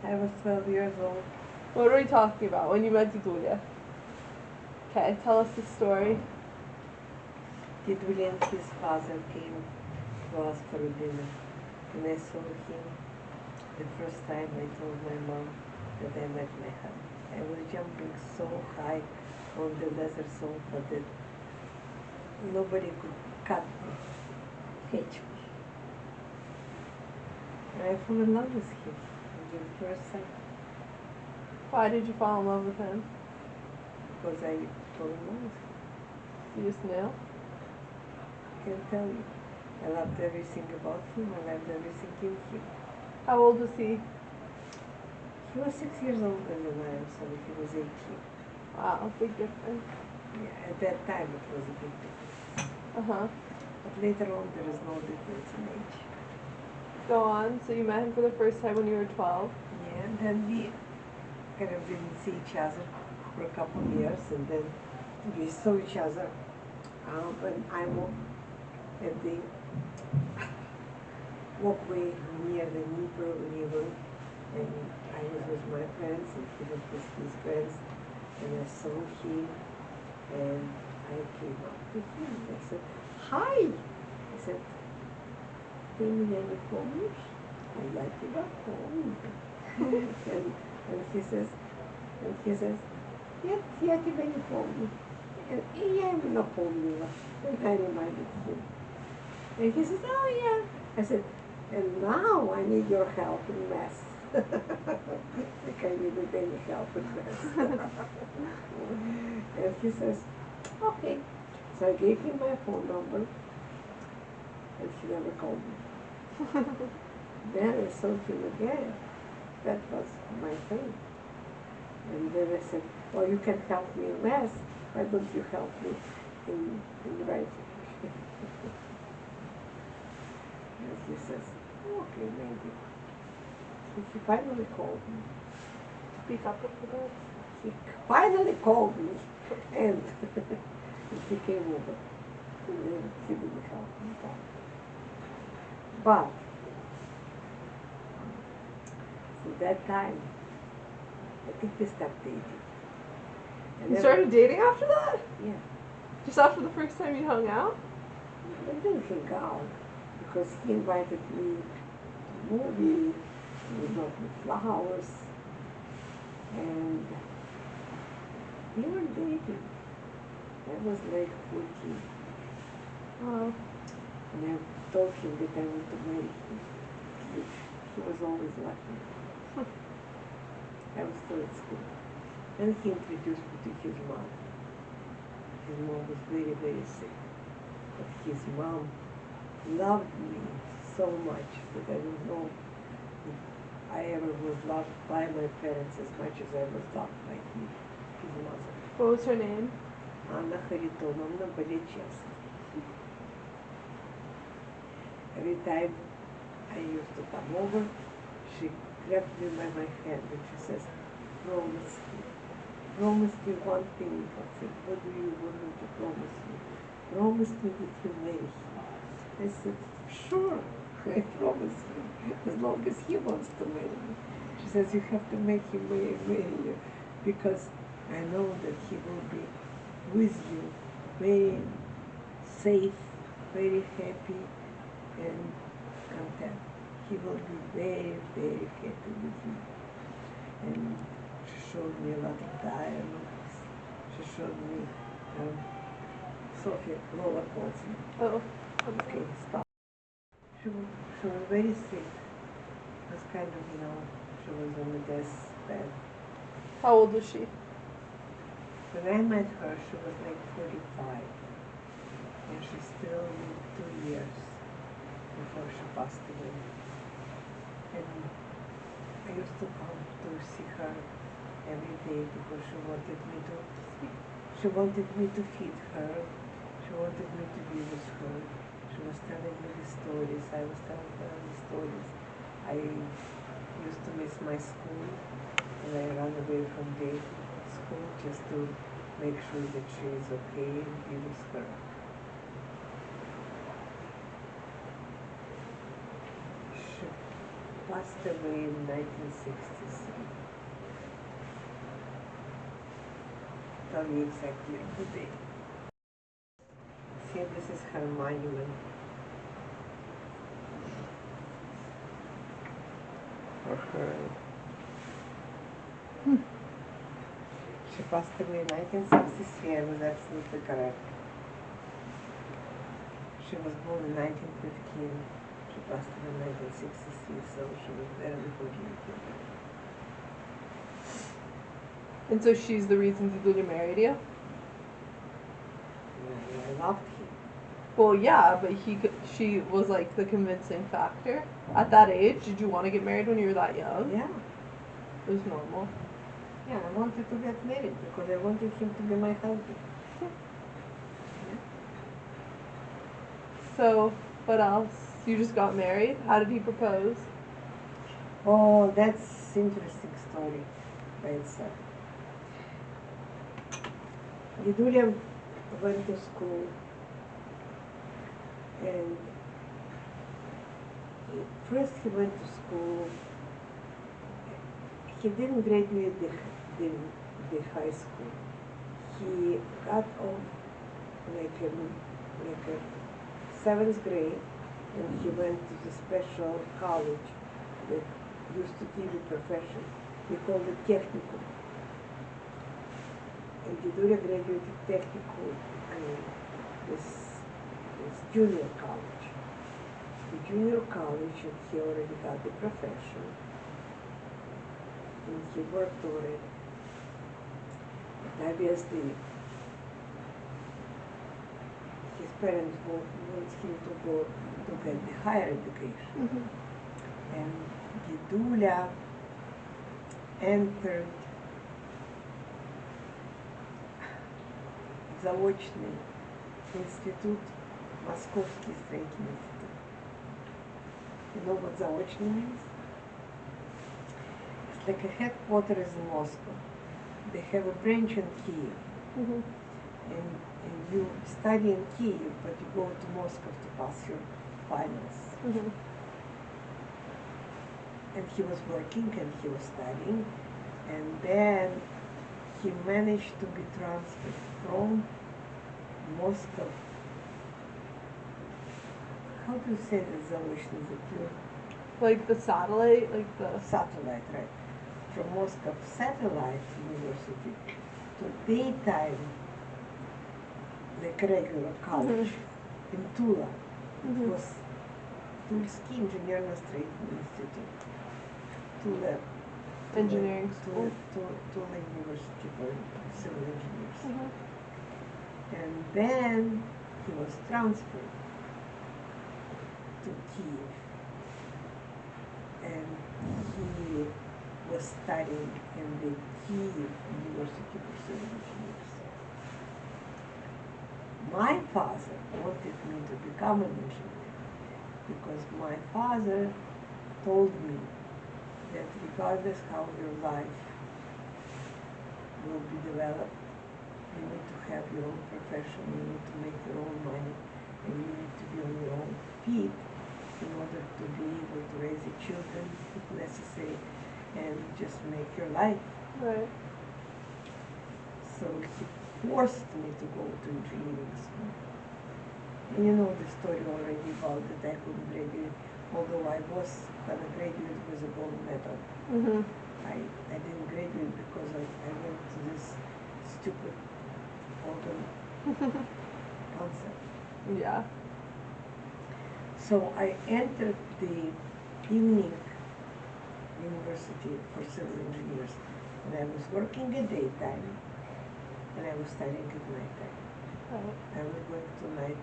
I was 12 years old. What are we talking about when you met Dedulya? Okay, tell us the story. Dedulya and his father came to us for dinner. When I saw him the first time, I told my mom that I met my husband. I was jumping so high on the leather sofa that nobody could cut me, catch me. And I fell in love with him the first time. Why did you fall in love with him? Because I fell in love with him. You just knew? I can tell you. I loved everything about him. I loved everything in him. How old was he? He was 6 years older than I am, so he was 18. Wow, big difference. Yeah, at that time it was a big difference. Uh-huh. But later on there is no difference in age. Go on. So you met him for the first time when you were 12? Yeah, and then we kind of didn't see each other for a couple of years, and then we saw each other when I walked at the walkway near the Dnieper River, and I was with my friends, and he was with his friends, and I saw him, and I came up to him, and I said, "Hi!" I said, "Ты меня не помнишь? А я тебя помню." and he says, "Нет, я тебя не помню." И я ему напомнила, and I reminded him. And he says, "Oh yeah." I said, "And now I need your help in math." Like I needed any help in math. And he says, "Okay." So I gave him my phone number, and he never called me. Then I saw him again. That was my thing. And then I said, "Well, you can help me in math. Why don't you help me in writing?" And he says, "Okay, maybe." So he finally called me. Speak up a little bit. He finally called me, and he came over. And then he didn't help me back. But from that time, I think we stopped dating. You started dating after that? Yeah. Just after the first time you hung out? We didn't hang out because he invited me to a movie, he brought me flowers, and we were dating. I was like 14. And I told him that I want to marry him. He was always laughing. I was still at school. And he introduced me to his mom. His mom was very, very sick. But his mom loved me so much that I don't know if I ever was loved by my parents as much as I was loved by his mother. What was her name? Anna Haritonovna Bolechevsky. Every time I used to come over, she grabbed me by my hand and she says, "Promise me one thing." I said, "What do you want me to promise you?" "Promise me that you marry him." I said, "Sure, I promise you, as long as he wants to marry me." She says, "You have to make him marry you, because I know that he will be with you, very safe, very happy, and content. He will be very, very happy with you." And she showed me a lot of diamonds. She showed me, Sophia, Lola calls me. Oh. Okay, stop. She was very sweet. It was kind of, she was on the deathbed. How old was she? When I met her, she was like 45. And she still lived 2 years before she passed away. And I used to come to see her every day because she wanted me to feed her. She wanted me to be with her. She was telling me the stories. I was telling her the stories. I used to miss my school, and I ran away from the school just to make sure that she is okay and be with her. She passed away in 1963. Tell you exactly the day. See, this is her monument. For her. She passed away in 1963. I was absolutely correct. She was born in 1915. She passed away in 1963, so she was barely 40 years old. And so she's the reason Dedulya married you? I loved him. Well, yeah, but she was like the convincing factor. At that age, did you want to get married when you were that young? Yeah. It was normal. Yeah, I wanted to get married because I wanted him to be my husband. So, what else? You just got married? How did he propose? Oh, that's interesting story by itself. Dedulya went to school and first he went to school. He didn't graduate the high school. He got off like a seventh grade, and he went to the special college that used to give a profession. We called it technical. And Dedulya graduated technical, this junior college. The junior college, and he already got the profession, and he worked already. But obviously, his parents wanted him to go to get the higher education. Mm-hmm. And Dedulya entered заочный институт, Московский строительный институт. You know what заочный means? It's like a headquarters in Moscow. They have a branch in Kiev. Mm-hmm. And you study in Kiev, but you go to Moscow to pass your finals. Mm-hmm. And he was working and he was studying, and then he managed to be transferred from Moscow. How do you say the заочный язык? Like the satellite, like the Satellite, right? From Moscow Satellite University to daytime, like regular college in Tula. It was Тульский инженерно-строительный институт. Tula engineering school. Tula University for Civil Engineers. And then he was transferred to Kiev. And he was studying in the Kiev University for Civil Engineers. My father wanted me to become an engineer because my father told me that regardless how your life will be developed, you need to have your own profession, you need to make your own money, and you need to be on your own feet in order to be able to raise the children if necessary and just make your life. Right. So he forced me to go to engineering school. And you know the story already about that I couldn't graduate, although I was gonna graduate with a gold medal. Mm-hmm. I didn't graduate because I went to this stupid organ concept. Yeah. So I entered the evening university for civil engineers, and I was working at daytime, and I was studying at nighttime. Right. I was going to night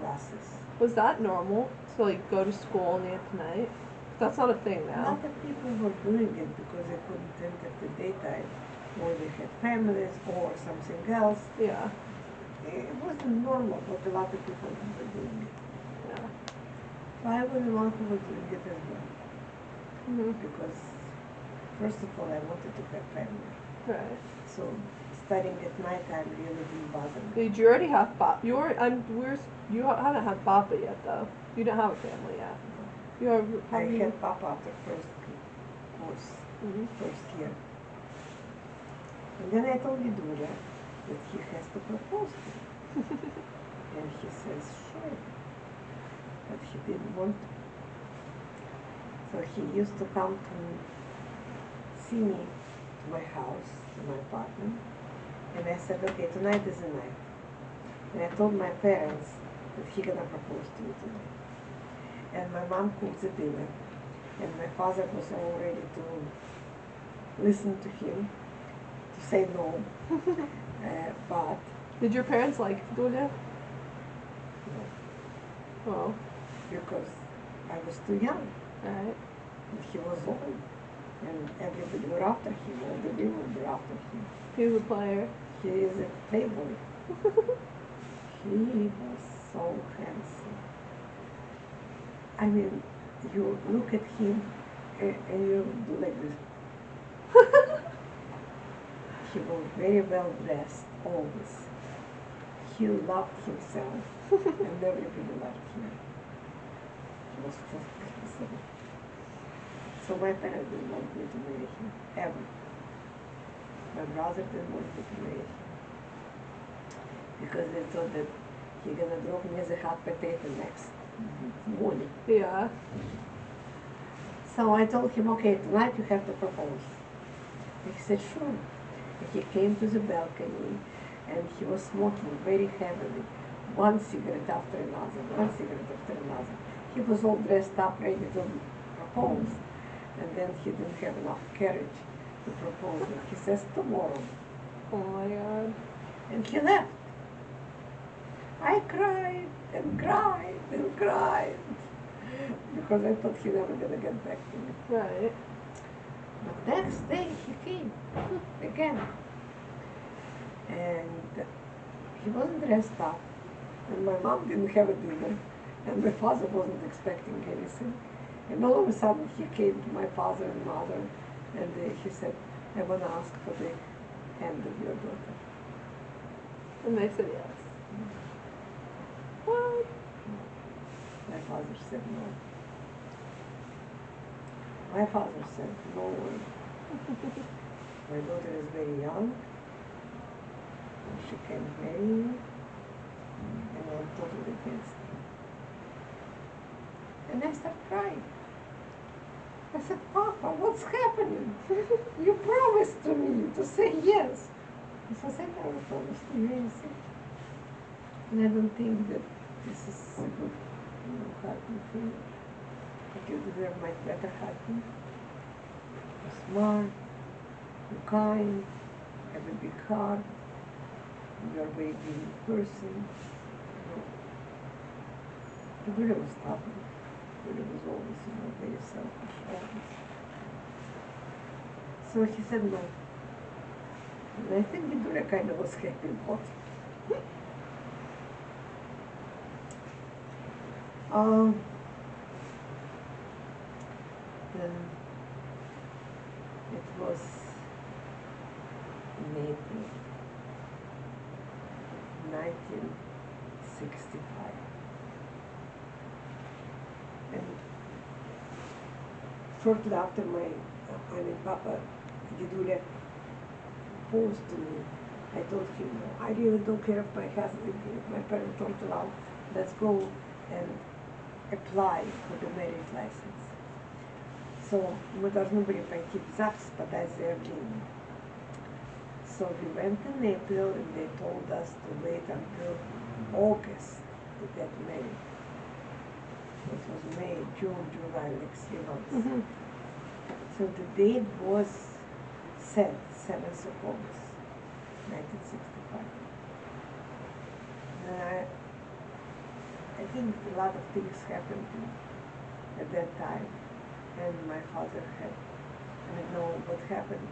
classes. Was that normal to like go to school in the night? That's not a thing A now. lot of people were doing it because they couldn't enter the daytime, or they had families, or something else. Yeah. It wasn't normal, but a lot of people were doing it. Yeah. So I was the one who was doing it as well. Mm-hmm. Because first of all, I wanted to have family. Right. So studying at night time really didn't bother me. Did you already have Papa? You hadn't had Papa yet though. You didn't have a family yet. You are how I many? had Papa after first course, first year. And then I told Dedulya that he has to propose to me. And he says, sure. But he didn't want to. So he used to come to see me to my house, to my apartment. And I said, okay, tonight is the night. And I told my parents that he's gonna propose to me tonight. And my mom cooked the dinner. And my father was all ready to listen to him, to say no. But Did your parents like Dedulya? no, Oh, because I was too young. right. And he was old. And everybody were after him, all the women were after him. He was a player. He is a playboy. He was so handsome. I mean, you look at him and you do like this. He was very well dressed, always. He loved himself, and everybody loved him. He was so handsome. So my parents didn't want me to marry him, ever. My brother didn't want me to marry him. Because they thought that he's gonna drop me as a hot potato next morning. Yeah. So I told him, okay, tonight you have to propose. And he said, sure. And he came to the balcony and he was smoking very heavily, one cigarette after another, one cigarette after another. He was all dressed up, ready to propose. And then he didn't have enough courage to propose. And he says, tomorrow. Oh my God. And he left. I cried and cried and cried because I thought he never gonna get back to me. Right. But next day he came again. And he wasn't dressed up. And my mom didn't have a dinner. And my father wasn't expecting anything. And all of a sudden he came to my father and mother and he said, I want to ask for the hand of your daughter. And they said yes. What? My father said no. My father said no way. My daughter is very young. She can marry you. And I'm totally against it. And I started crying. I said, Papa, what's happening? You promised to me to say yes. He says, I never promised you anything. And I don't think that this is a good husband for you. But you deserve much better husband. You're smart, you're kind, you have a big heart, you're a very giving person. Babulya was stubborn. Babulya was always, very selfish, always. So he said no. And I think Dedulya kind of was happy about it. Then it was in April 1965. And shortly after Papa Dedulya proposed to me, I told him, I really don't care if my husband, if my parents don't allow, let's go and apply for the marriage license. So мы должны были пойти в ЗАГС, подать заявление. So we went in April and they told us to wait until August to get married. It was May, June, July, like 3 months. Mm-hmm. So the date was set, 7th of August, 1965. And I think a lot of things happened at that time. And my father had, I don't know what happened.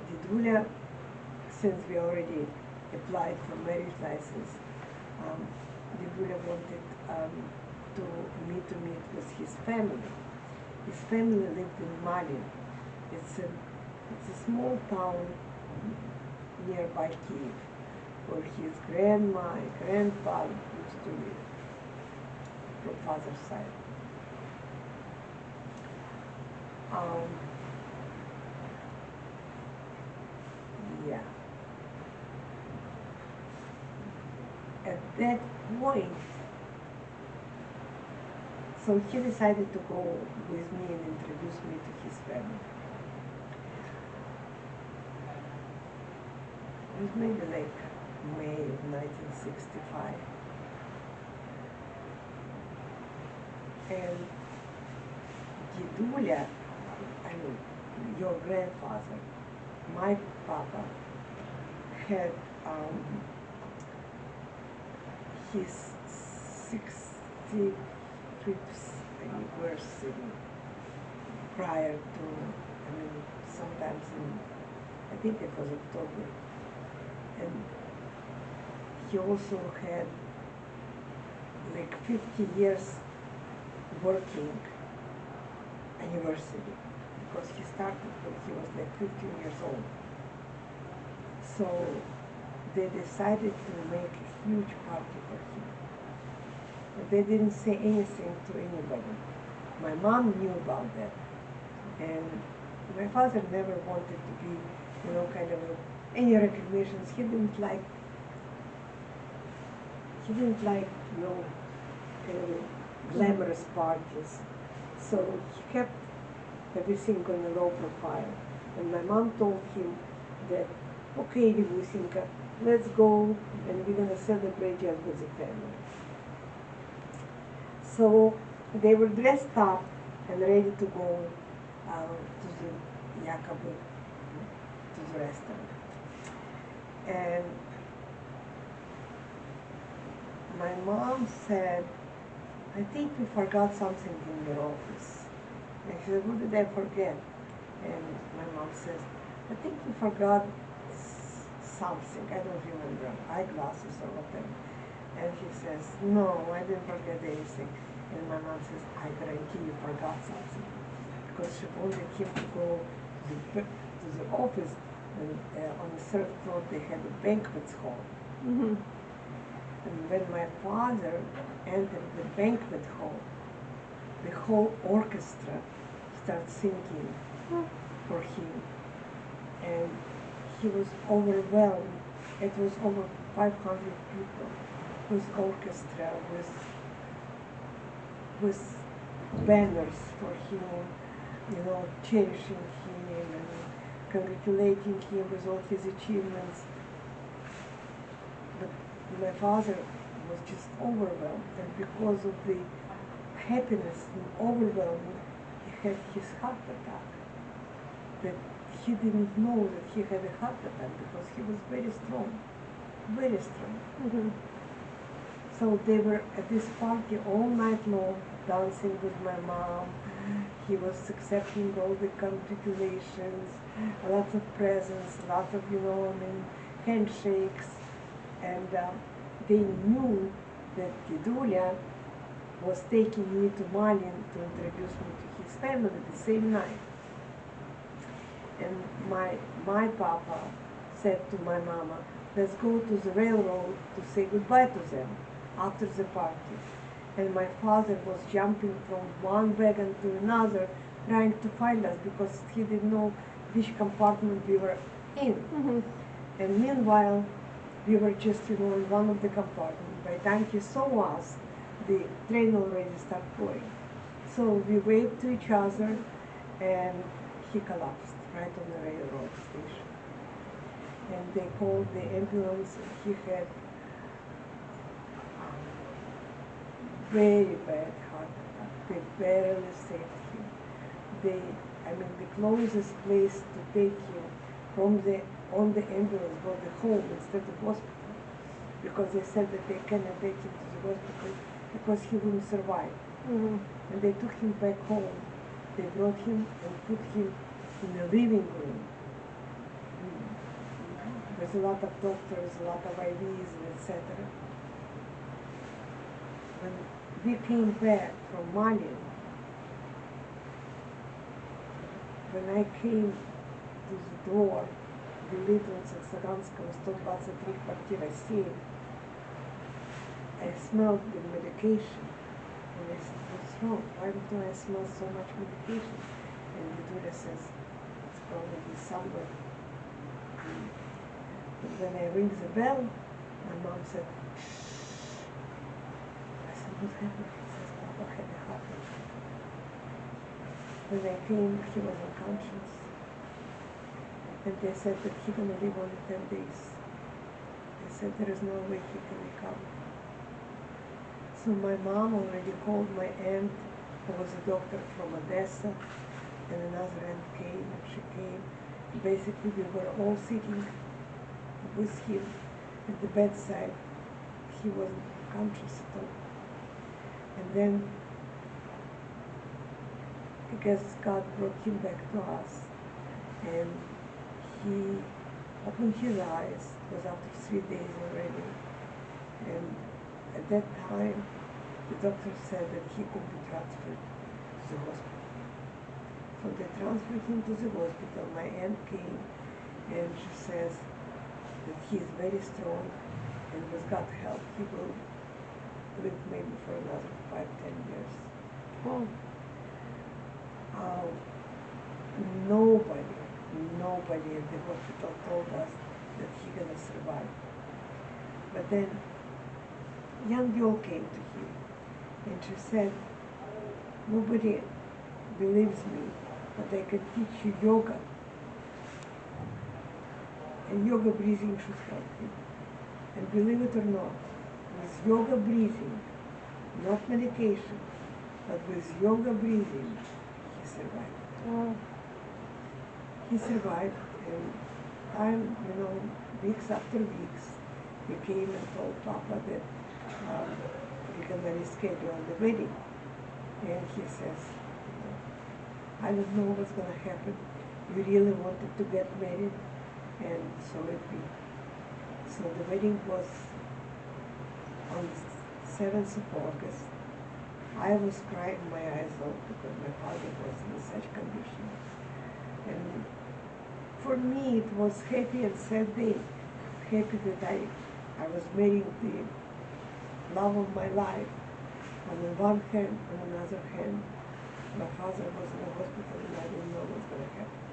Dedulya, since we already applied for marriage license, Dedulya wanted me to meet with his family. His family lived in Mali. It's a small town nearby Kyiv, where his grandma and grandpa used to live from father's side. Um, yeah. At that point, so he decided to go with me and introduce me to his family. It was maybe like May of 1965. And Dedulya, I mean, your grandfather, my papa, had his 65th anniversary prior to, I mean, sometimes in, I think it was October. And he also had like 50 years working anniversary because he started when he was like 15 years old. So they decided to make a huge party for him. And they didn't say anything to anybody. My mom knew about that. And my father never wanted to be, kind of any recognitions. He didn't like, kind of glamorous parties. So he kept everything on a low profile. And my mom told him that, okay, Vivusinka, let's go and we're gonna celebrate just with the family. So they were dressed up and ready to go to the Yakabı, to the restaurant. And my mom said, I think we forgot something in your office. And she said, what did I forget? And my mom says, I think we forgot something, I don't remember, eyeglasses or whatever. And he says, no, I didn't forget anything. And my mom says, I guarantee you forgot something. Because she wanted him to go to the office, and on the third floor they had a banquet hall. Mm-hmm. And when my father entered the banquet hall, the whole orchestra started singing for him. And he was overwhelmed. It was over 500 people with orchestra, with banners for him, cherishing him and congratulating him with all his achievements. But my father was just overwhelmed, and because of the happiness and overwhelming, he had his heart attack. That he didn't know that he had a heart attack because he was very strong, very strong. Mm-hmm. So they were at this party all night long, dancing with my mom. He was accepting all the congratulations, lots of presents, lots of, handshakes. And they knew that Dedulya was taking me to Malin to introduce me to his family the same night. And my papa said to my mama, let's go to the railroad to say goodbye to them after the party. And my father was jumping from one wagon to another, trying to find us because he didn't know which compartment we were in. Mm-hmm. And meanwhile, we were just, in one of the compartments. By the time he saw us, the train already started going. So we waved to each other, and he collapsed right on the railroad station. And they called the ambulance. He had very bad heart attack. They barely saved him. The closest place to take him on the ambulance was the home instead of hospital, because they said that they cannot take him to the hospital because he wouldn't survive. Mm-hmm. And they took him back home. They brought him and put him in a living room. There's a lot of doctors, a lot of IVs, etc. When we came back from Mali, when I came to the door, we lived on Saxaganskого 123, квартира 7, I smelled the medication. And I said, what's wrong? Why do I smell so much medication? And Dedulya says, it's probably somewhere. But when I ring the bell, my mom said, shh. I said, what happened? He says, Papa had a heart attack. When I came, he was unconscious. And they said that he gonna live only 10 days. They said there is no way he can recover. So my mom already called my aunt, who was a doctor from Odessa, and another aunt came, and she came. Basically, we were all sitting with him at the bedside. He wasn't conscious at all. And then, I guess God brought him back to us, and he opened his eyes. It was after 3 days already, and at that time, the doctor said that he could be transferred to the hospital. So they transferred him to the hospital. My aunt came, and she says that he is very strong, and with God's help, he will live maybe for another 5-10 years. Oh. Nobody at the hospital told us that he's gonna survive. But then, young girl came to him, and she said, nobody believes me, but I can teach you yoga. And yoga breathing should help him. And believe it or not, with yoga breathing, not medication, but with yoga breathing, he survived. Oh. He survived, and weeks after weeks, he came and told Papa that we can reschedule the wedding. And he says, I don't know what's going to happen. We really wanted to get married, and so it be. So the wedding was on the 7th of August. I was crying my eyes out because my father was in such condition. And for me, it was happy and sad day. Happy that I was marrying the love of my life. On the one hand, on another hand, my father was in the hospital and I didn't know what was going to happen.